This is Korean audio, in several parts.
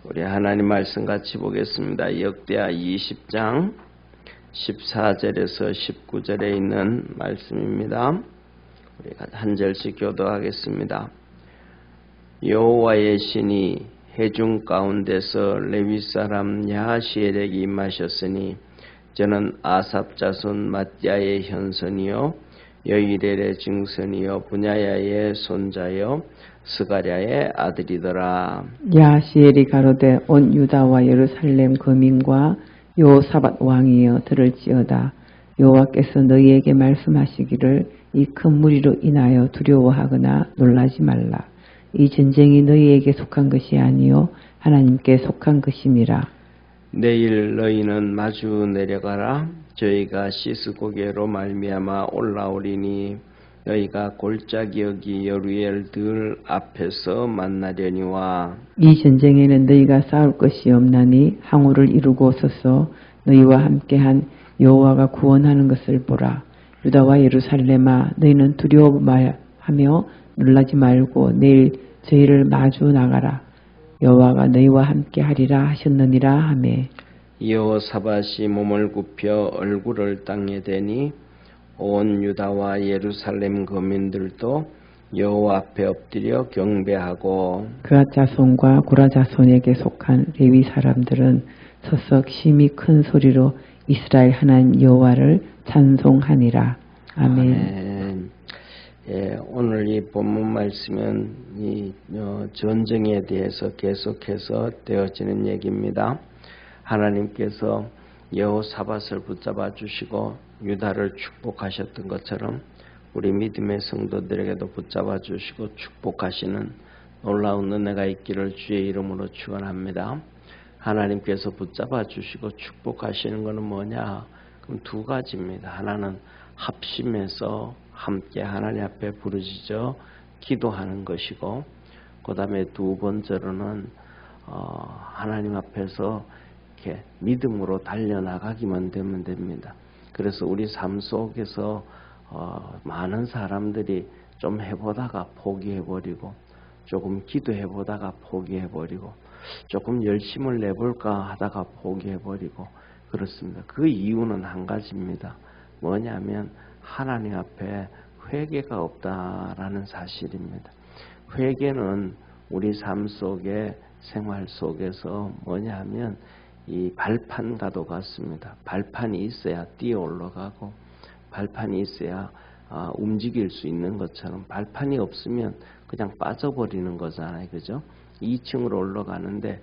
우리 하나님 말씀 같이 보겠습니다. 역대하 20장 14절에서 19절에 있는 말씀입니다. 우리가 한 절씩 교도하겠습니다. 여호와의 신이 회중 가운데서 레위 사람 야하시엘에게 임하셨으니 저는 아삽 자손 맏야의 현손이요 여이렐의 증손이요 분야야의 손자요 스가랴의 아들이더라. 야하시엘이 가로되 온 유다와 예루살렘 거민과 여호사밧 왕이여 들을지어다. 여호와께서 너희에게 말씀하시기를 이 큰 무리로 인하여 두려워하거나 놀라지 말라. 이 전쟁이 너희에게 속한 것이 아니요 하나님께 속한 것임이라. 내일 너희는 마주 내려가라. 저희가 시스고게로 말미암아 올라오리니 너희가 골짜기 여기 여루엘 들 앞에서 만나려니와. 이 전쟁에는 너희가 싸울 것이 없나니 항우를 이루고 서서 너희와 함께한 여호와가 구원하는 것을 보라. 유다와 예루살렘아 너희는 두려워하며 놀라지 말고 내일 저희를 마주 나가라. 여호와가 너희와 함께하리라 하셨느니라 하매. 여호사밧이 몸을 굽혀 얼굴을 땅에 대니 온 유다와 예루살렘 거민들도 여호와 앞에 엎드려 경배하고 그앗 자손과 고라 자손에게 속한 레위 사람들은 서서 심히 큰 소리로 이스라엘 하나님 여호와를 찬송하니라. 아멘. 아멘. 예, 오늘 이 본문 말씀은 이 전쟁에 대해서 계속해서 되어지는 얘기입니다. 하나님께서 여호사밧을 붙잡아 주시고 유다를 축복하셨던 것처럼 우리 믿음의 성도들에게도 붙잡아 주시고 축복하시는 놀라운 은혜가 있기를 주의 이름으로 축원합니다. 하나님께서 붙잡아 주시고 축복하시는 것은 뭐냐? 그럼 두 가지입니다. 하나는 합심해서 함께 하나님 앞에 부르짖어 기도하는 것이고, 그 다음에 두 번째로는 하나님 앞에서 이렇게 믿음으로 달려나가기만 되면 됩니다. 그래서 우리 삶 속에서 많은 사람들이 좀 해보다가 포기해버리고, 조금 기도해보다가 포기해버리고, 조금 열심을 내볼까 하다가 포기해버리고 그렇습니다. 그 이유는 한 가지입니다. 뭐냐면 하나님 앞에 회개가 없다라는 사실입니다. 회개는 우리 삶 속에 생활 속에서 뭐냐면 이 발판과도 같습니다. 발판이 있어야 뛰어 올라가고 발판이 있어야 움직일 수 있는 것처럼 발판이 없으면 그냥 빠져버리는 거잖아요. 그죠? 2층으로 올라가는데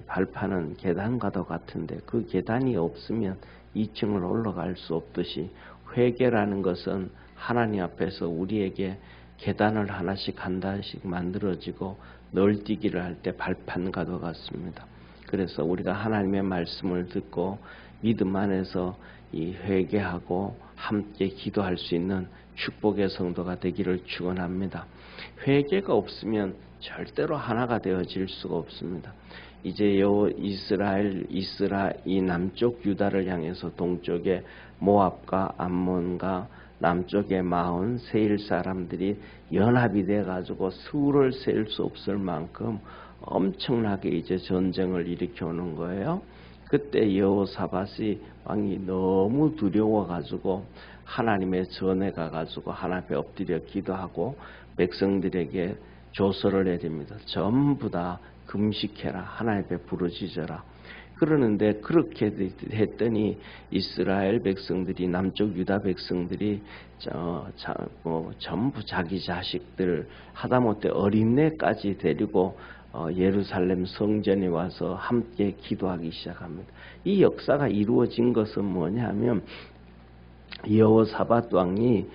발판은 계단과도 같은데 그 계단이 없으면 2층을 올라갈 수 없듯이 회개라는 것은 하나님 앞에서 우리에게 계단을 하나씩 한 단씩 만들어지고 널뛰기를 할 때 발판과도 같습니다. 그래서 우리가 하나님의 말씀을 듣고 믿음 안에서 이 회개하고 함께 기도할 수 있는 축복의 성도가 되기를 축원합니다. 회개가 없으면 절대로 하나가 되어질 수가 없습니다. 이제 이 남쪽 유다를 향해서 동쪽에 모압과 암몬과 남쪽의 마온 세일 사람들이 연합이 돼가지고 수를 셀 수 없을 만큼 엄청나게 이제 전쟁을 일으켜 오는 거예요. 그때 여호사밧이 왕이 너무 두려워가지고 하나님의 전에 가가지고 하나님 앞에 엎드려 기도하고 백성들에게 조서를 내립니다. 전부 다 금식해라. 하나님 앞에 부르짖어라. 그러는데 그렇게 했더니 이스라엘 백성들이 남쪽 유다 백성들이 전부 자기 자식들 하다못해 어린애까지 데리고 예루살렘 성전에 와서 함께 기도하기 시작합니다. 이 역사가 이루어진 것은 뭐냐면 여호사밧 왕이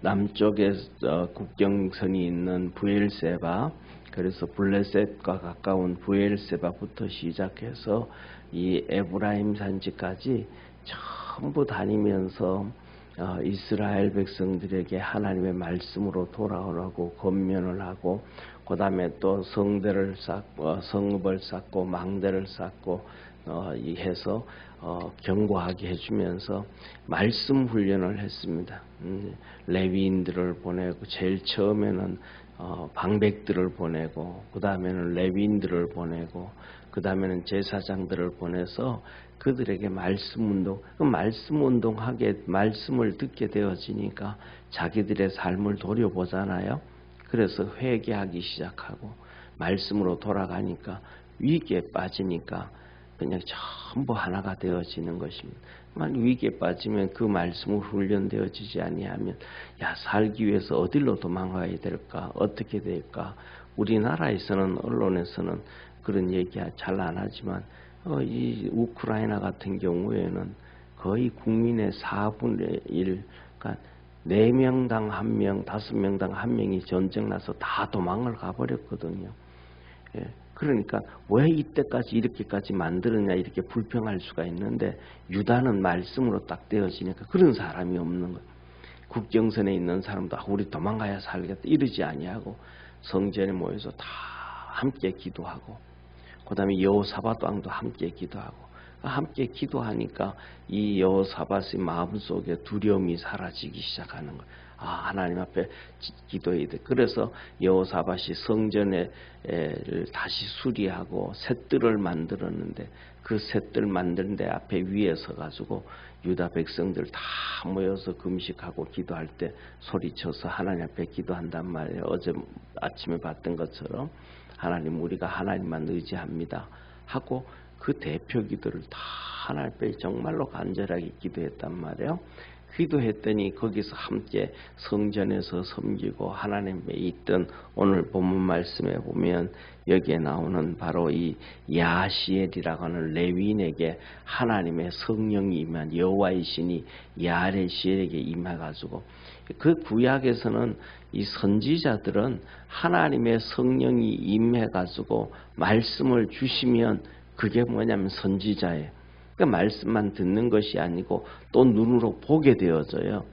남쪽에 국경선이 있는 브엘세바, 그래서 블레셋과 가까운 브엘세바부터 시작해서 이 에브라임 산지까지 전부 다니면서 이스라엘 백성들에게 하나님의 말씀으로 돌아오라고 권면을 하고, 그 다음에 또 성읍을 쌓고 망대를 쌓고 해서 경고하게 해주면서 말씀 훈련을 했습니다. 레위인들을 보내고 제일 처음에는 방백들을 보내고 그 다음에는 레위인들을 보내고 그 다음에는 제사장들을 보내서 그들에게 말씀운동, 그 말씀운동하게 말씀을 듣게 되어지니까 자기들의 삶을 돌려보잖아요. 그래서 회개하기 시작하고 말씀으로 돌아가니까 위기에 빠지니까 그냥 전부 하나가 되어지는 것입니다. 만약 위기에 빠지면 그 말씀으로 훈련되어지지 아니하면 살기 위해서 어디로 도망가야 될까? 어떻게 될까? 우리나라에서는 언론에서는 그런 얘기 잘 안 하지만 이 우크라이나 같은 경우에는 거의 국민의 4분의 1, 그러니까 4명당 1명, 5명당 1명이 전쟁 나서 다 도망을 가버렸거든요. 그러니까 왜 이때까지 이렇게까지 만들었냐 이렇게 불평할 수가 있는데 유다는 말씀으로 딱 되어지니까 그런 사람이 없는 거예요. 국경선에 있는 사람도 우리 도망가야 살겠다 이러지 아니하고 성전에 모여서 다 함께 기도하고 그 다음에 여호사밧 왕도 함께 기도하고 함께 기도하니까 이 여호사밧의 마음속에 두려움이 사라지기 시작하는 거예요. 하나님 앞에 기도해야 돼. 그래서 여호사밧이 성전을 다시 수리하고 셋들을 만들었는데 그 셋들 만드는 데 앞에 위에 서가지고 유다 백성들 다 모여서 금식하고 기도할 때 소리쳐서 하나님 앞에 기도한단 말이에요. 어제 아침에 봤던 것처럼 하나님 우리가 하나님만 의지합니다 하고 그 대표 기도를 다 하나님 앞에 정말로 간절하게 기도했단 말이에요. 기도했더니 거기서 함께 성전에서 섬기고 하나님의 있던 오늘 본문 말씀에 보면 여기에 나오는 바로 이 야시엘이라고 하는 레위인에게 하나님의 성령이 임한 여호와의 신이 야시엘에게 임해가지고 그 구약에서는 이 선지자들은 하나님의 성령이 임해가지고 말씀을 주시면 그게 뭐냐면 선지자예요. 그러니까 말씀만 듣는 것이 아니고 또 눈으로 보게 되어져요.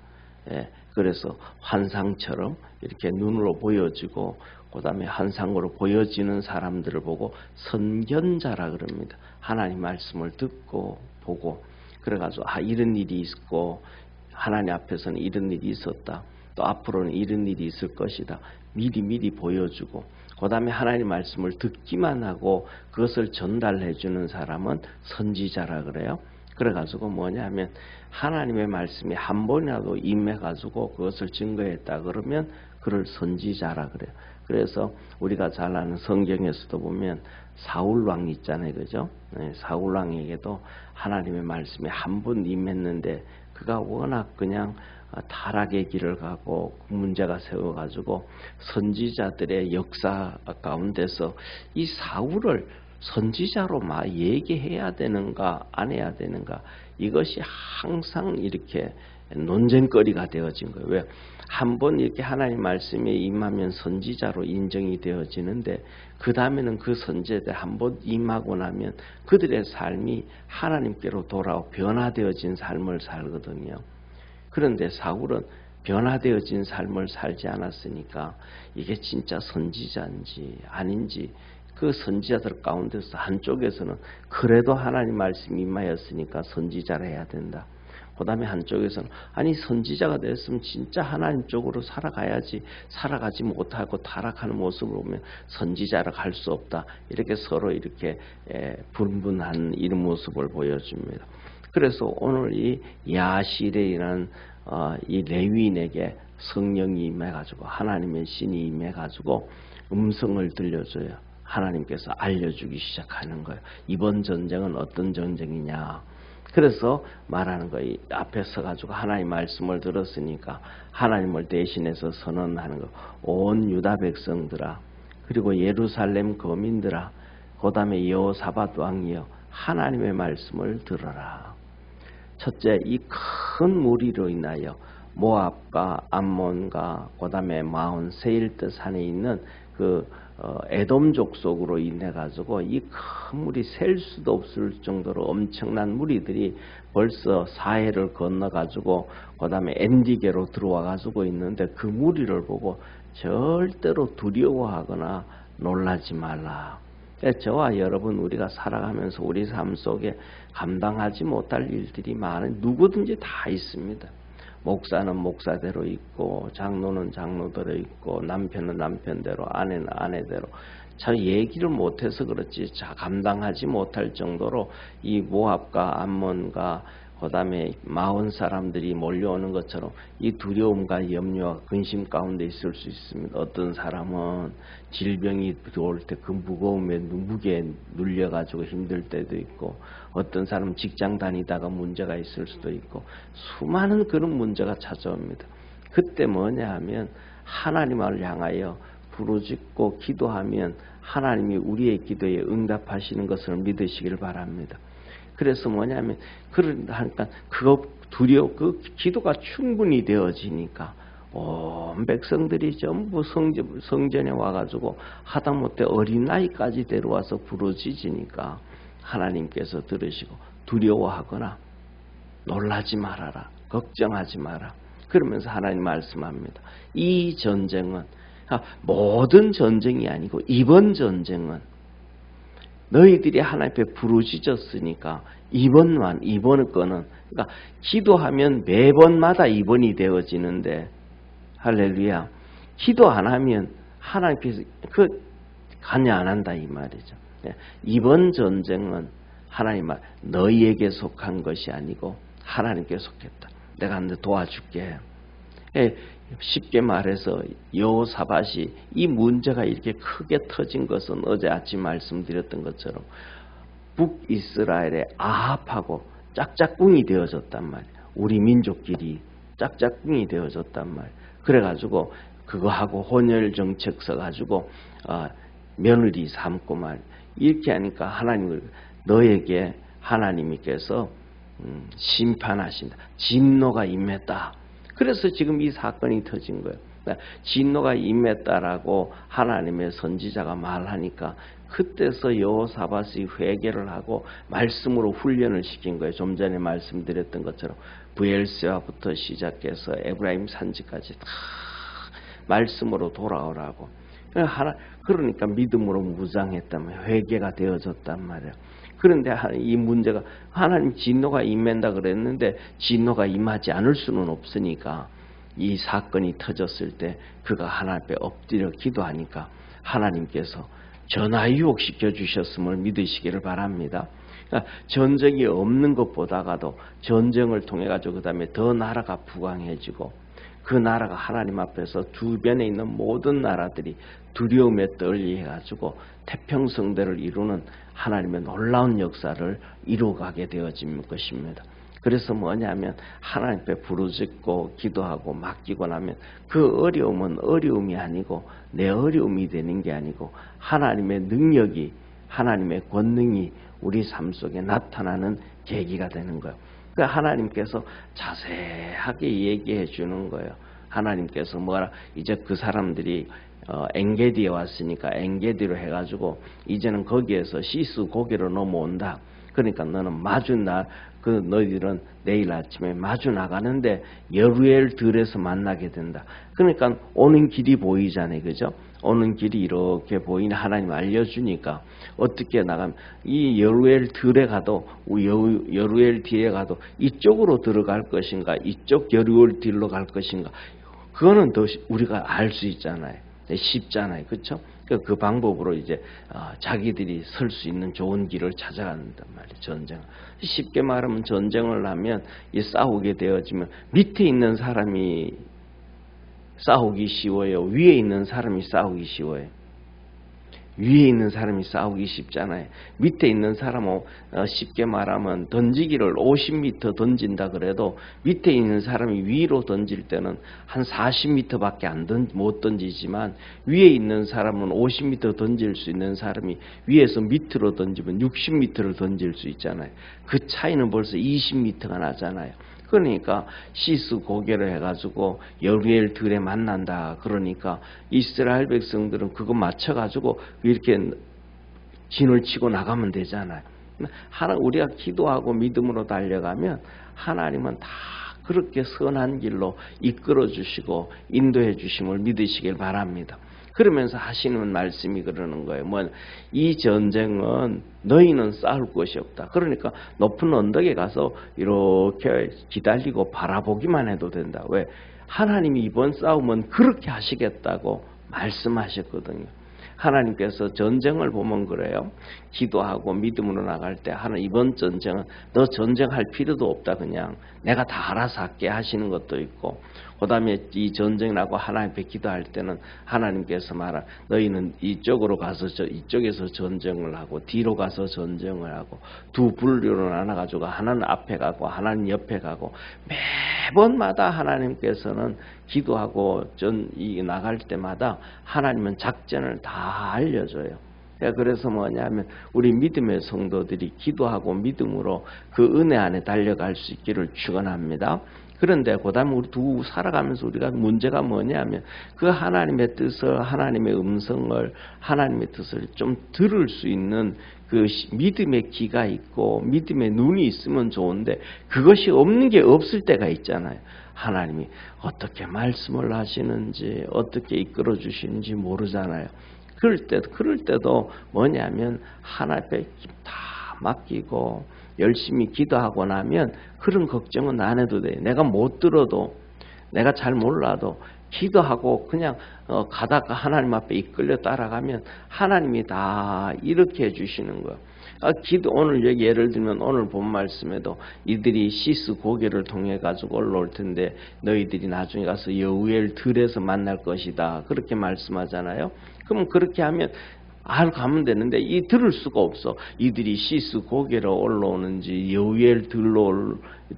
그래서 환상처럼 이렇게 눈으로 보여지고 그 다음에 환상으로 보여지는 사람들을 보고 선견자라 그럽니다. 하나님 말씀을 듣고 보고 그래가지고 이런 일이 있고 하나님 앞에서는 이런 일이 있었다. 또 앞으로는 이런 일이 있을 것이다. 미리 보여주고 그 다음에 하나님 말씀을 듣기만 하고 그것을 전달해 주는 사람은 선지자라 그래요. 그래가지고 뭐냐면 하나님의 말씀이 한 번이라도 임해가지고 그것을 증거했다 그러면 그를 선지자라 그래요. 그래서 우리가 잘 아는 성경에서도 보면 사울왕 있잖아요. 그죠? 사울왕에게도 하나님의 말씀이 한 번 임했는데 그가 워낙 그냥 타락의 길을 가고 문제가 세워가지고 선지자들의 역사 가운데서 이 사울을 선지자로 막 얘기해야 되는가 안 해야 되는가 이것이 항상 이렇게 논쟁거리가 되어진 거예요. 왜? 한번 이렇게 하나님 말씀에 임하면 선지자로 인정이 되어지는데 그 다음에는 그 선지자들 한번 임하고 나면 그들의 삶이 하나님께로 돌아오고 변화되어진 삶을 살거든요. 그런데 사울은 변화되어진 삶을 살지 않았으니까 이게 진짜 선지자인지 아닌지 그 선지자들 가운데서 한쪽에서는 그래도 하나님 말씀이 임하였으니까 선지자를 해야 된다. 그 다음에 한쪽에서는 아니 선지자가 됐으면 진짜 하나님 쪽으로 살아가야지 살아가지 못하고 타락하는 모습을 보면 선지자를 할 수 없다. 이렇게 서로 이렇게 분분한 이런 모습을 보여줍니다. 그래서 오늘 이 야시레이라는 이 레위인에게 성령이 임해가지고 하나님의 신이 임해가지고 음성을 들려줘요. 하나님께서 알려주기 시작하는 거예요. 이번 전쟁은 어떤 전쟁이냐. 그래서 말하는 거예요. 앞에 서가지고 하나님 말씀을 들었으니까 하나님을 대신해서 선언하는 거. 온 유다 백성들아 그리고 예루살렘 거민들아 그 다음에 여호사밧 왕이여 하나님의 말씀을 들어라. 첫째, 이 큰 무리로 인하여 모압과 암몬과 그 다음에 마온 세일드 산에 있는 그 에돔 족속으로 인해 가지고 이 큰 무리 셀 수도 없을 정도로 엄청난 무리들이 벌써 사해를 건너 가지고 그 다음에 엔디게로 들어와 가지고 있는데 그 무리를 보고 절대로 두려워하거나 놀라지 말라. 저와 여러분 우리가 살아가면서 우리 삶 속에 감당하지 못할 일들이 많은 누구든지 다 있습니다. 목사는 목사대로 있고 장로는 장로대로 있고 남편은 남편대로 아내는 아내대로 참 얘기를 못해서 그렇지 감당하지 못할 정도로 이 모압과 암몬과 그다음에 마온 사람들이 몰려오는 것처럼 이 두려움과 염려와 근심 가운데 있을 수 있습니다. 어떤 사람은 질병이 들어올 때 그 무거움에 무게에 눌려가지고 힘들 때도 있고, 어떤 사람은 직장 다니다가 문제가 있을 수도 있고, 수많은 그런 문제가 찾아옵니다. 그때 뭐냐 하면 하나님을 향하여 부르짖고 기도하면 하나님이 우리의 기도에 응답하시는 것을 믿으시길 바랍니다. 그래서 뭐냐면 그러니까 그 기도가 충분히 되어지니까 온 백성들이 전부 성전에 와가지고 하다못해 어린 나이까지 데려와서 부르짖으니까 하나님께서 들으시고 두려워하거나 놀라지 말아라, 걱정하지 마라. 그러면서 하나님 말씀합니다. 이 전쟁은 모든 전쟁이 아니고 이번 전쟁은 너희들이 하나님 앞에 부르짖었으니까 이번 거는 그러니까 기도하면 매번마다 이번이 되어지는데 할렐루야, 기도 안 하면 하나님께서 관여 안 한다 이 말이죠. 이번 전쟁은 하나님 말 너희에게 속한 것이 아니고 하나님께 속했다. 내가 도와줄게. 쉽게 말해서 여호사밧이 이 문제가 이렇게 크게 터진 것은 어제 아침 말씀드렸던 것처럼 북이스라엘의 아합하고 짝짝꿍이 되어졌단 말이에요. 우리 민족끼리 짝짝꿍이 되어졌단 말이에요. 그래가지고 그거하고 혼혈 정책 써가지고 며느리 삼고 말 이렇게 하니까 하나님을 너에게 하나님께서 심판하신다. 진노가 임했다. 그래서 지금 이 사건이 터진 거예요. 진노가 임했다라고 하나님의 선지자가 말하니까 그때서 여호사밧이 회개를 하고 말씀으로 훈련을 시킨 거예요. 좀 전에 말씀드렸던 것처럼 브엘세바부터 시작해서 에브라임 산지까지 다 말씀으로 돌아오라고. 그러니까 믿음으로 무장했다면 회개가 되어졌단 말이에요. 그런데 이 문제가 하나님 진노가 임한다 그랬는데 진노가 임하지 않을 수는 없으니까 이 사건이 터졌을 때 그가 하나님 앞에 엎드려 기도하니까 하나님께서 전화 유혹시켜 주셨음을 믿으시기를 바랍니다. 그러니까 전쟁이 없는 것보다가도 전쟁을 통해 가지고 그 다음에 더 나라가 부강해지고 그 나라가 하나님 앞에서 주변에 있는 모든 나라들이 두려움에 떨리해 가지고 태평성대를 이루는 하나님의 놀라운 역사를 이루어가게 되어진 것입니다. 그래서 뭐냐면 하나님 앞에 부르짖고 기도하고 맡기고 나면 그 어려움은 어려움이 아니고 내 어려움이 되는 게 아니고 하나님의 능력이, 하나님의 권능이 우리 삶 속에 나타나는 계기가 되는 거예요. 그러니까 하나님께서 자세하게 얘기해 주는 거예요. 하나님께서 뭐라 이제 그 사람들이 엔게디에 왔으니까 엔게디로 해가지고 이제는 거기에서 시스 고개로 넘어온다. 그러니까 너는 너희들은 내일 아침에 마주 나가는데 여루엘 들에서 만나게 된다. 그러니까 오는 길이 보이잖아요, 그죠? 오는 길이 이렇게 보이는 하나님 알려주니까 어떻게 나가면 이 여루엘 들에 가도 여루엘 뒤에 가도 이쪽으로 들어갈 것인가 이쪽 여루엘 뒤로 갈 것인가 그거는 더 우리가 알 수 있잖아요. 쉽잖아요, 그렇죠? 그 방법으로 이제 자기들이 설 수 있는 좋은 길을 찾아간단 말이에요. 전쟁. 쉽게 말하면 전쟁을 하면 이 싸우게 되어지면 밑에 있는 사람이 싸우기 쉬워요. 위에 있는 사람이 싸우기 쉬워요. 위에 있는 사람이 싸우기 쉽잖아요. 밑에 있는 사람은 쉽게 말하면 던지기를 50m 던진다 그래도 밑에 있는 사람이 위로 던질 때는 한 40m밖에 못 던지지만 위에 있는 사람은 50m 던질 수 있는 사람이 위에서 밑으로 던지면 60m를 던질 수 있잖아요. 그 차이는 벌써 20m가 나잖아요. 그러니까 시스 고개를 해가지고 여루엘 들에 만난다. 그러니까 이스라엘 백성들은 그거 맞춰가지고 이렇게 진을 치고 나가면 되잖아요. 우리가 기도하고 믿음으로 달려가면 하나님은 다 그렇게 선한 길로 이끌어 주시고 인도해 주심을 믿으시길 바랍니다. 그러면서 하시는 말씀이 그러는 거예요. 이 전쟁은 너희는 싸울 것이 없다. 그러니까 높은 언덕에 가서 이렇게 기다리고 바라보기만 해도 된다. 왜? 하나님이 이번 싸움은 그렇게 하시겠다고 말씀하셨거든요. 하나님께서 전쟁을 보면 그래요. 기도하고 믿음으로 나갈 때 하나님 이번 전쟁은 너 전쟁할 필요도 없다. 그냥 내가 다 알아서 할게 하시는 것도 있고, 그 다음에 이 전쟁이라고 하나님 앞에 기도할 때는 하나님께서 말하 너희는 이쪽으로 가서 이쪽에서 전쟁을 하고 뒤로 가서 전쟁을 하고 두 분류로 나눠가지고 하나는 앞에 가고 하나는 옆에 가고, 매번마다 하나님께서는 기도하고 나갈 때마다 하나님은 작전을 다 알려줘요. 그래서 뭐냐면 우리 믿음의 성도들이 기도하고 믿음으로 그 은혜 안에 달려갈 수 있기를 축원합니다. 그런데 그다음에 우리 살아가면서 우리가 문제가 뭐냐면 그 하나님의 뜻을, 하나님의 음성을, 하나님의 뜻을 좀 들을 수 있는 그 믿음의 귀가 있고 믿음의 눈이 있으면 좋은데 그것이 없는 게 없을 때가 있잖아요. 하나님이 어떻게 말씀을 하시는지 어떻게 이끌어 주시는지 모르잖아요. 그럴 때도 뭐냐면 하나님 앞에 다 맡기고 열심히 기도하고 나면 그런 걱정은 안 해도 돼요. 내가 못 들어도, 내가 잘 몰라도 기도하고 그냥 가다가 하나님 앞에 이끌려 따라가면 하나님이 다 이렇게 해주시는 거예요. 오늘 여기 예를 들면 오늘 본 말씀에도 이들이 시스 고개를 통해 가지고 올라올 텐데 너희들이 나중에 가서 여우엘 들에서 만날 것이다. 그렇게 말씀하잖아요. 그럼 그렇게 하면 가면 되는데 이 들을 수가 없어. 이들이 시스 고개로 올라오는지 여우엘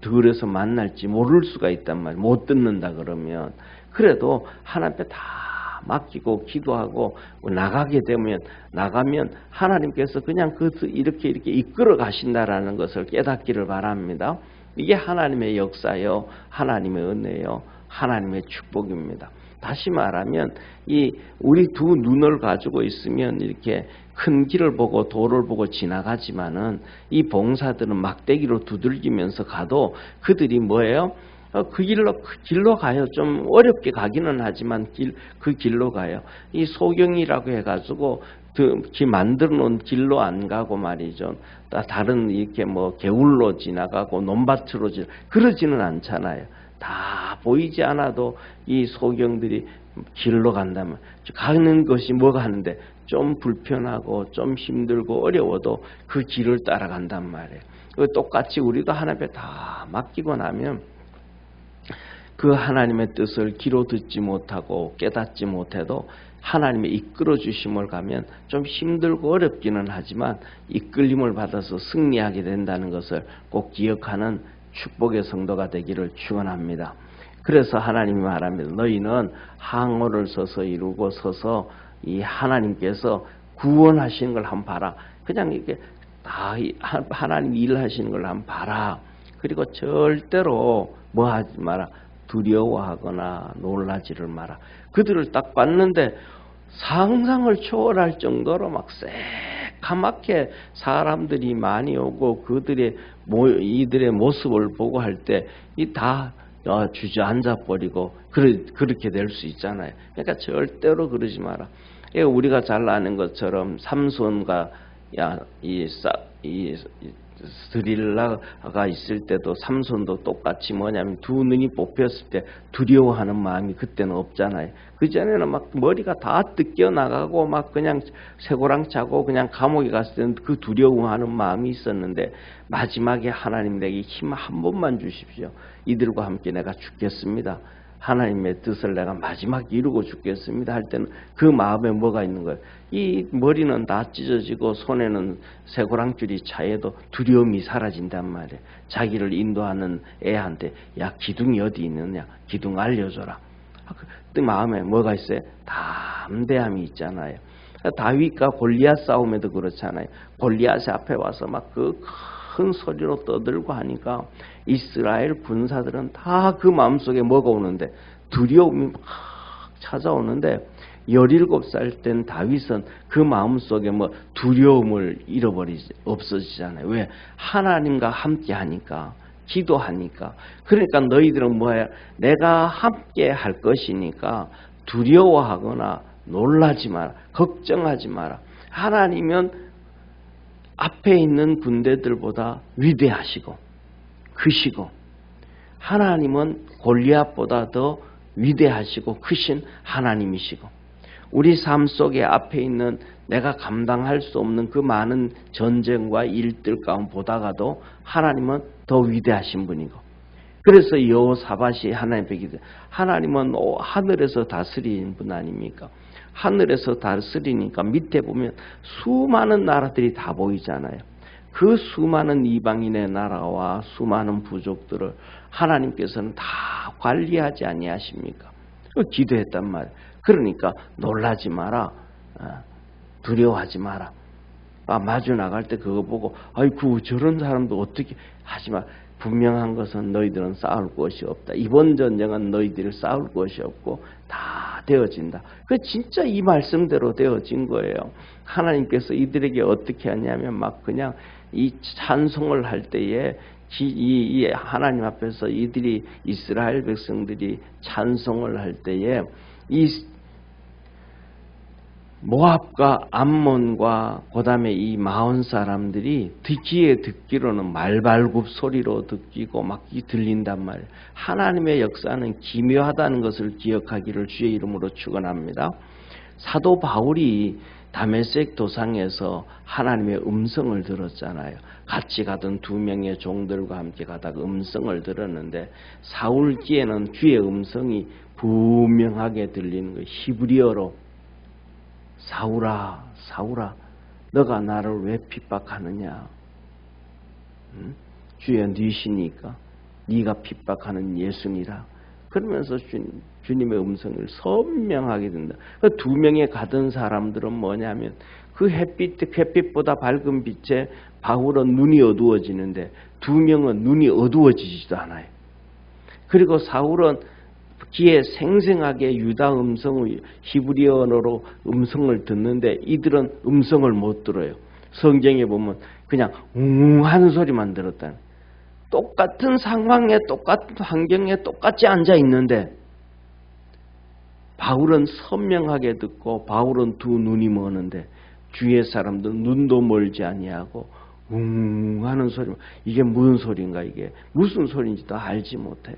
들에서 만날지 모를 수가 있단 말이야. 못 듣는다 그러면. 그래도 하나님 앞에 다 맡기고 기도하고 나가면 하나님께서 그냥 이렇게 이끌어 가신다라는 것을 깨닫기를 바랍니다. 이게 하나님의 역사요, 하나님의 은혜요, 하나님의 축복입니다. 다시 말하면 우리 두 눈을 가지고 있으면 이렇게 큰 길을 보고 도를 보고 지나가지만은 이 봉사들은 막대기로 두들기면서 가도 그들이 뭐예요? 그 길로 가요. 좀 어렵게 가기는 하지만 그 길로 가요. 이 소경이라고 해가지고 만들어 놓은 길로 안 가고 말이죠. 다른 이렇게 개울로 지나가고 논밭으로 그러지는 않잖아요. 다 보이지 않아도 이 소경들이 길로 간다면 가는 것이 뭐가 하는데 좀 불편하고 좀 힘들고 어려워도 그 길을 따라간단 말이에요. 똑같이 우리도 하나님 앞에 다 맡기고 나면 그 하나님의 뜻을 귀로 듣지 못하고 깨닫지 못해도 하나님의 이끌어 주심을 가면 좀 힘들고 어렵기는 하지만 이끌림을 받아서 승리하게 된다는 것을 꼭 기억하는 축복의 성도가 되기를 축원합니다. 그래서 하나님이 말합니다. 너희는 항오를 서서 이루고 서서 이 하나님께서 구원하시는 걸 한번 봐라. 그냥 이렇게 다 하나님 일하시는 걸 한번 봐라. 그리고 절대로 뭐 하지 마라. 두려워하거나 놀라지를 마라. 그들을 딱 봤는데 상상을 초월할 정도로 막 새카맣게 사람들이 많이 오고 이들의 모습을 보고 할 때 다 주저앉아 버리고 그렇게 될 수 있잖아요. 그러니까 절대로 그러지 마라. 우리가 잘 아는 것처럼 삼손과 스릴라가 있을 때도 삼손도 똑같이 뭐냐면 두 눈이 뽑혔을 때 두려워하는 마음이 그때는 없잖아요. 그전에는 막 머리가 다 뜯겨 나가고 막 그냥 쇠고랑 차고 그냥 감옥에 갔을 때는 그 두려워하는 마음이 있었는데 마지막에 하나님 내게 힘 한 번만 주십시오. 이들과 함께 내가 죽겠습니다. 하나님의 뜻을 내가 마지막 이루고 죽겠습니다 할 때는 그 마음에 뭐가 있는 거예요? 이 머리는 다 찢어지고 손에는 쇠고랑줄이 차여도 두려움이 사라진단 말이에요. 자기를 인도하는 애한테 야 기둥이 어디 있느냐? 기둥 알려줘라. 그 마음에 뭐가 있어요? 담대함이 있잖아요. 다윗과 골리앗 싸움에도 그렇잖아요. 골리앗 앞에 와서 막 그 큰 소리로 떠들고 하니까 이스라엘 군사들은 다 그 마음속에 뭐가 오는데 두려움이 막 찾아오는데 17살 된 다윗은 그 마음속에 두려움을 없어지잖아요. 왜? 하나님과 함께 하니까, 기도하니까. 그러니까 너희들은 뭐야? 내가 함께 할 것이니까 두려워하거나 놀라지 마라. 걱정하지 마라. 하나님은 앞에 있는 군대들보다 위대하시고 크시고 하나님은 골리앗보다 더 위대하시고 크신 하나님이시고 우리 삶 속에 앞에 있는 내가 감당할 수 없는 그 많은 전쟁과 일들 가운데 보다가도 하나님은 더 위대하신 분이고 그래서 여호사밧이 하나님께 기도해요. 하나님은 하늘에서 다스리는 분 아닙니까? 하늘에서 다스리니까 밑에 보면 수많은 나라들이 다 보이잖아요. 그 수많은 이방인의 나라와 수많은 부족들을 하나님께서는 다 관리하지 아니하십니까? 기도했단 말이에요. 그러니까 놀라지 마라. 두려워하지 마라. 마주 나갈 때 그거 보고 아이고 저런 사람도 어떻게 하지 마. 분명한 것은 너희들은 싸울 것이 없다. 이번 전쟁은 너희들이 싸울 것이 없고 다 되어진다. 그 진짜 이 말씀대로 되어진 거예요. 하나님께서 이들에게 어떻게 하냐면 막 그냥 이 찬송을 할 때에 이 하나님 앞에서 이들이 이스라엘 백성들이 찬송을 할 때에 이 모압과 암몬과 그다음에 이 마온 사람들이 귀에 듣기로는 말발굽 소리로 듣기고 막 들린단 말이에요. 하나님의 역사는 기묘하다는 것을 기억하기를 주의 이름으로 축원합니다. 사도 바울이 다메섹 도상에서 하나님의 음성을 들었잖아요. 같이 가던 2명의 종들과 함께 가다가 음성을 들었는데 사울 귀에는 귀의 음성이 분명하게 들리는 거예요. 히브리어로 사울아, 사울아, 너가 나를 왜 핍박하느냐? 주여 네시니까 네가 핍박하는 예수니라. 그러면서 주님의 음성을 선명하게 된다. 그 2명에 가던 사람들은 뭐냐면 그 햇빛보다 밝은 빛에 바울은 눈이 어두워지는데 2명은 눈이 어두워지지도 않아요. 그리고 사울은 귀에 생생하게 유다 음성의 히브리어로 음성을 듣는데 이들은 음성을 못 들어요. 성경에 보면 그냥 하는 소리만 들었다는. 똑같은 상황에 똑같은 환경에 똑같이 앉아 있는데 바울은 선명하게 듣고 바울은 2 눈이 머는데 주위의 사람들은 눈도 멀지 아니하고 하는 소리만. 이게 무슨 소리인가 이게 무슨 소리인지도 알지 못해요.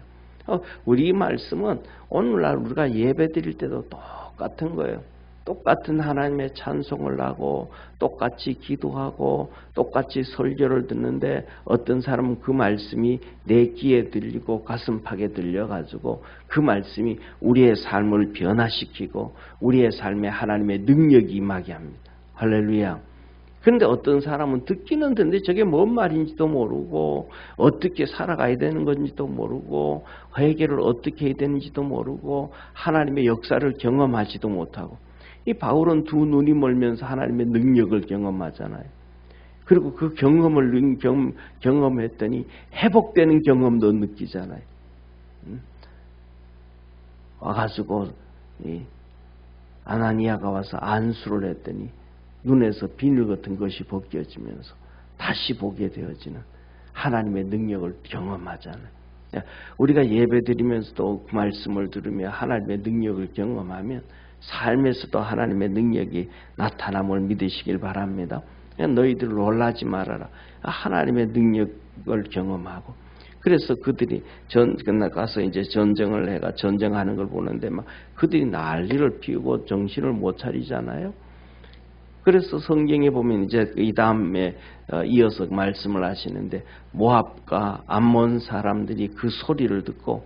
우리 말씀은 오늘날 우리가 예배 드릴 때도 똑같은 거예요. 똑같은 하나님의 찬송을 하고 똑같이 기도하고 똑같이 설교를 듣는데 어떤 사람은 그 말씀이 내 귀에 들리고 가슴팍에 들려가지고 그 말씀이 우리의 삶을 변화시키고 우리의 삶에 하나님의 능력이 임하게 합니다. 할렐루야. 그런데 어떤 사람은 듣기는 듣는데 저게 뭔 말인지도 모르고 어떻게 살아가야 되는 건지도 모르고 회개를 어떻게 해야 되는지도 모르고 하나님의 역사를 경험하지도 못하고 이 바울은 2 눈이 멀면서 하나님의 능력을 경험하잖아요. 그리고 그 경험을 경험했더니 회복되는 경험도 느끼잖아요. 와가지고 아나니아가 와서 안수를 했더니 눈에서 비늘 같은 것이 벗겨지면서 다시 보게 되어지는 하나님의 능력을 경험하잖아요. 우리가 예배드리면서도 그 말씀을 들으며 하나님의 능력을 경험하면 삶에서도 하나님의 능력이 나타남을 믿으시길 바랍니다. 너희들 놀라지 말아라. 하나님의 능력을 경험하고 그래서 그들이 가서 이제 전쟁을 해가 전쟁하는 걸 보는데 막 그들이 난리를 피우고 정신을 못 차리잖아요. 그래서 성경에 보면 이제 이 다음에 이어서 말씀을 하시는데 모압과 암몬 사람들이 그 소리를 듣고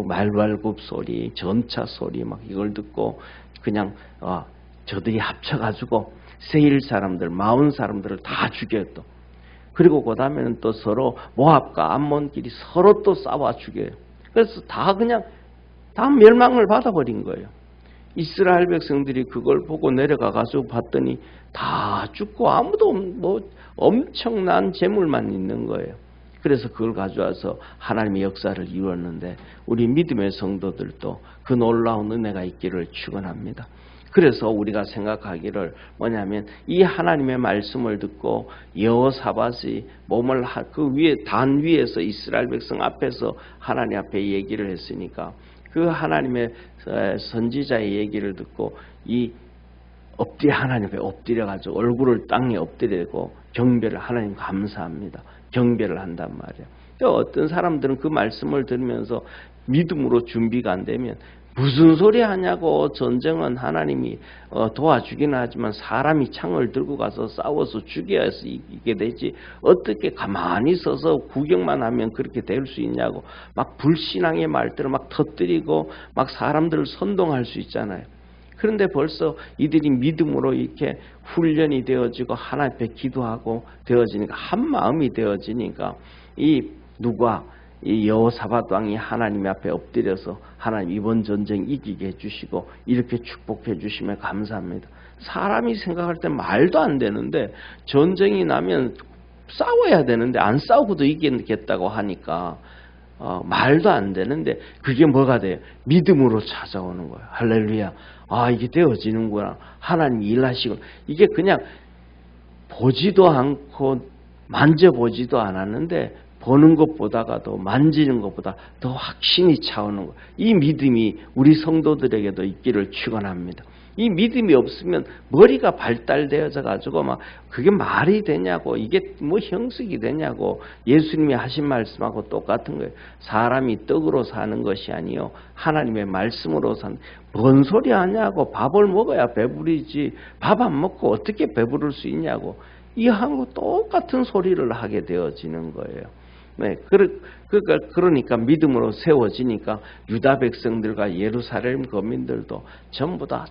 말발굽 소리, 전차 소리 막 이걸 듣고 그냥 저들이 합쳐가지고 세일 사람들, 마온 사람들을 다 죽였또. 그리고 그 다음에는 또 서로 모압과 암몬끼리 서로 또 싸워 죽여요. 그래서 다 그냥 다 멸망을 받아버린 거예요. 이스라엘 백성들이 그걸 보고 내려가가지고 봤더니 다 죽고 아무도 뭐 엄청난 재물만 있는 거예요. 그래서 그걸 가져와서 하나님의 역사를 이루었는데 우리 믿음의 성도들도 그 놀라운 은혜가 있기를 축원합니다. 그래서 우리가 생각하기를 뭐냐면 이 하나님의 말씀을 듣고 여호사밧이 몸을 그 위에 단 위에서 이스라엘 백성 앞에서 하나님 앞에 얘기를 했으니까 그 하나님의 선지자의 얘기를 듣고 이 하나님 앞에 엎드려가지고 얼굴을 땅에 엎드리고 경배를 하나님 감사합니다. 경배를 한단 말이에요. 또 어떤 사람들은 그 말씀을 들으면서 믿음으로 준비가 안 되면 무슨 소리 하냐고, 전쟁은 하나님이 도와주기는 하지만 사람이 창을 들고 가서 싸워서 죽여야서 이기게 되지 어떻게 가만히 서서 구경만 하면 그렇게 될 수 있냐고 막 불신앙의 말들을 막 터뜨리고 막 사람들을 선동할 수 있잖아요. 그런데 벌써 이들이 믿음으로 이렇게 훈련이 되어지고 하나님 앞에 기도하고 되어지니까 한 마음이 되어지니까 이 여호사밧 왕이 하나님 앞에 엎드려서 하나님 이번 전쟁 이기게 해주시고 이렇게 축복해 주시면 감사합니다. 사람이 생각할 때 말도 안 되는데 전쟁이 나면 싸워야 되는데 안 싸우고도 이기겠다고 하니까 말도 안 되는데 그게 뭐가 돼요? 믿음으로 찾아오는 거예요. 할렐루야. 이게 되어지는구나. 하나님 일하시고 이게 그냥 보지도 않고 만져보지도 않았는데 보는 것보다가도 만지는 것보다 더 확신이 차오는 거예요. 이 믿음이 우리 성도들에게도 있기를 축원합니다. 이 믿음이 없으면 머리가 발달되어져 가지고 막 그게 말이 되냐고 이게 뭐 형식이 되냐고 예수님이 하신 말씀하고 똑같은 거예요. 사람이 떡으로 사는 것이 아니요 하나님의 말씀으로 사는. 뭔 소리 하냐고. 밥을 먹어야 배부르지 밥 안 먹고 어떻게 배부를 수 있냐고 이하고 똑같은 소리를 하게 되어지는 거예요. 네, 그러니까 믿음으로 세워지니까 유다 백성들과 예루살렘 거민들도 전부 다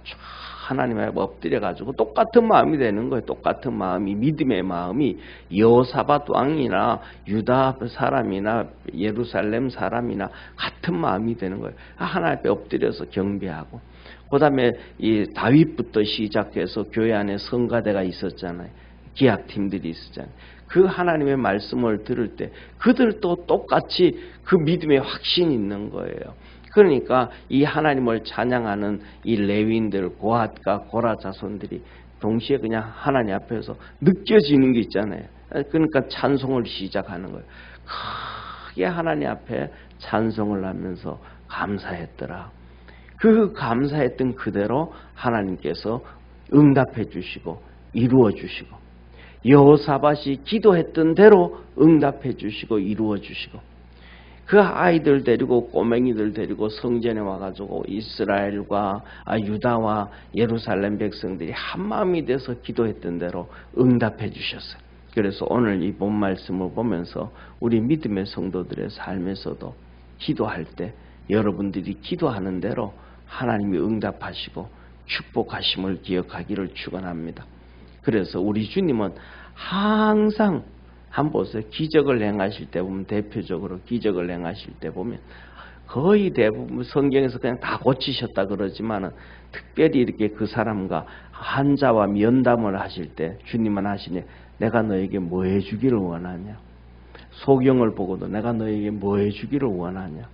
하나님 앞에 엎드려가지고 똑같은 마음이 되는 거예요. 똑같은 마음이 믿음의 마음이 여호사밧 왕이나 유다 사람이나 예루살렘 사람이나 같은 마음이 되는 거예요. 하나님 앞에 엎드려서 경배하고 그 다음에 이 다윗부터 시작해서 교회 안에 성가대가 있었잖아요. 기악팀들이 있었잖아요. 그 하나님의 말씀을 들을 때 그들도 똑같이 그 믿음의 확신이 있는 거예요. 그러니까 이 하나님을 찬양하는 이 레위인들 고핫과 고라 자손들이 동시에 그냥 하나님 앞에서 느껴지는 게 있잖아요. 그러니까 찬송을 시작하는 거예요. 크게 하나님 앞에 찬송을 하면서 감사했더라. 그 감사했던 그대로 하나님께서 응답해 주시고 이루어 주시고 여호사밧이 기도했던 대로 응답해 주시고 이루어 주시고 그 아이들 데리고 꼬맹이들 데리고 성전에 와가지고 이스라엘과 유다와 예루살렘 백성들이 한마음이 돼서 기도했던 대로 응답해 주셨어요. 그래서 오늘 이 본 말씀을 보면서 우리 믿음의 성도들의 삶에서도 기도할 때 여러분들이 기도하는 대로 하나님이 응답하시고 축복하심을 기억하기를 축원합니다. 그래서 우리 주님은 항상 한번 보세요. 기적을 행하실 때 보면 대표적으로 기적을 행하실 때 보면 거의 대부분 성경에서 그냥 다 고치셨다 그러지만은 특별히 이렇게 그 사람과 환자와 면담을 하실 때 주님은 하시네. 내가 너에게 뭐 해주기를 원하냐. 소경을 보고도 내가 너에게 뭐 해주기를 원하냐.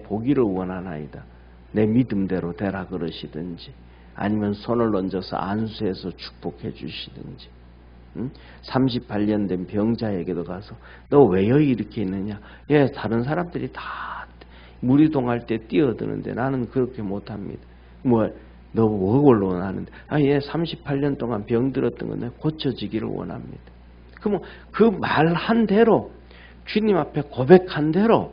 보기를 원하나이다. 내 믿음대로 되라 그러시든지 아니면 손을 얹어서 안수해서 축복해 주시든지 38년 된 병자에게도 가서 너 왜 여기 이렇게 있느냐. 다른 사람들이 다 무리동할 때 뛰어드는데 나는 그렇게 못합니다. 너 뭘 원하는데 38년 동안 병들었던 건 내가 고쳐지기를 원합니다. 그러면 그 말한 대로 주님 앞에 고백한 대로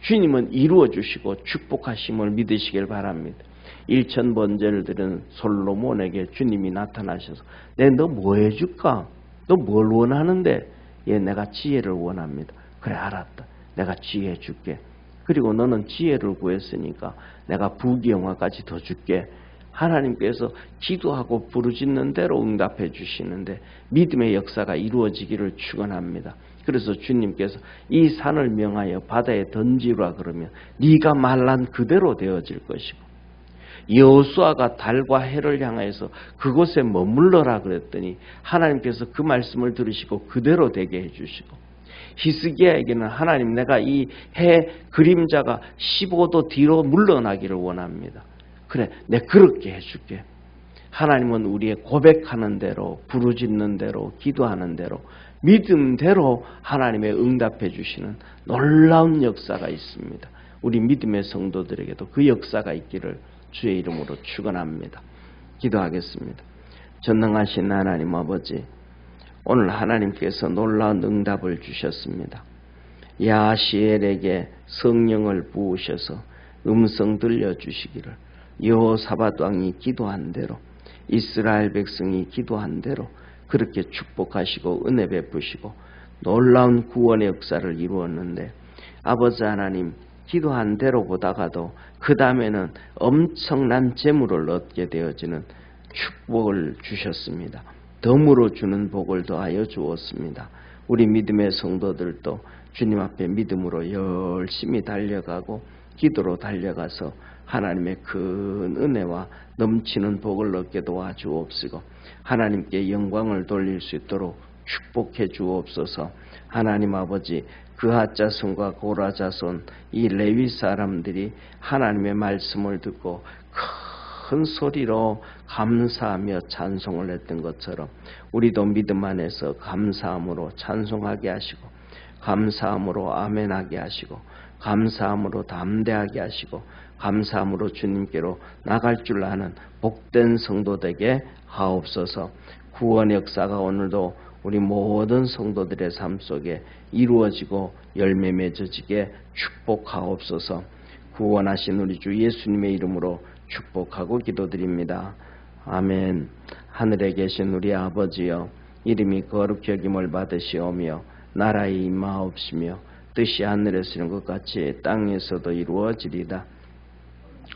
주님은 이루어 주시고 축복하심을 믿으시길 바랍니다. 일천번제를 드린 솔로몬에게 주님이 나타나셔서 너 뭐 해줄까? 너 뭘 원하는데? 내가 지혜를 원합니다. 그래 알았다. 내가 지혜 줄게. 그리고 너는 지혜를 구했으니까 내가 부귀영화까지 더 줄게. 하나님께서 기도하고 부르짖는 대로 응답해 주시는데 믿음의 역사가 이루어지기를 축원합니다. 그래서 주님께서 이 산을 명하여 바다에 던지라 그러면 네가 말한 그대로 되어질 것이고 여호수아가 달과 해를 향하여서 그곳에 머물러라 그랬더니 하나님께서 그 말씀을 들으시고 그대로 되게 해주시고 히스기야에게는 하나님 내가 이 해 그림자가 15도 뒤로 물러나기를 원합니다. 그래 내 그렇게 해줄게. 하나님은 우리의 고백하는 대로 부르짖는 대로 기도하는 대로 믿음대로 하나님의 응답해 주시는 놀라운 역사가 있습니다. 우리 믿음의 성도들에게도 그 역사가 있기를 주의 이름으로 축원합니다. 기도하겠습니다. 전능하신 하나님 아버지, 오늘 하나님께서 놀라운 응답을 주셨습니다. 야시엘에게 성령을 부으셔서 음성 들려주시기를 여호사밧 왕이 기도한 대로, 이스라엘 백성이 기도한 대로 그렇게 축복하시고 은혜 베푸시고 놀라운 구원의 역사를 이루었는데, 아버지 하나님, 기도한 대로 보다가도 그 다음에는 엄청난 재물을 얻게 되어지는 축복을 주셨습니다. 덤으로 주는 복을 더하여 주었습니다. 우리 믿음의 성도들도 주님 앞에 믿음으로 열심히 달려가고 기도로 달려가서 하나님의 큰 은혜와 넘치는 복을 얻게 도와주옵시고 하나님께 영광을 돌릴 수 있도록 축복해 주옵소서. 하나님 아버지, 그핫 자손과 고라 자손 이 레위 사람들이 하나님의 말씀을 듣고 큰 소리로 감사하며 찬송을 했던 것처럼 우리도 믿음 안에서 감사함으로 찬송하게 하시고, 감사함으로 아멘하게 하시고, 감사함으로 담대하게 하시고, 감사함으로 주님께로 나갈 줄 아는 복된 성도 되게 하옵소서. 구원 역사가 오늘도 우리 모든 성도들의 삶 속에 이루어지고 열매 맺어지게 축복하옵소서. 구원하신 우리 주 예수님의 이름으로 축복하고 기도드립니다. 아멘. 하늘에 계신 우리 아버지여, 이름이 거룩히 여김을 받으시오며 나라의 임하옵시며 뜻이 하늘에서 이룬 것 같이 땅에서도 이루어지리다.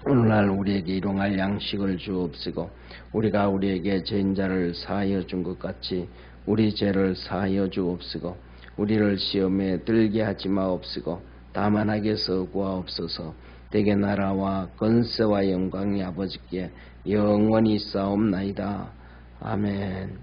오늘날 우리에게 일용할 양식을 주옵시고 우리가 우리에게 죄인 자를 사하여 준 것 같이 우리 죄를 사하여 주옵시고 우리를 시험에 들게 하지 마옵시고 다만 악에서 구하옵소서. 대개 나라와 권세와 영광이 아버지께 영원히 있사옵나이다. 아멘.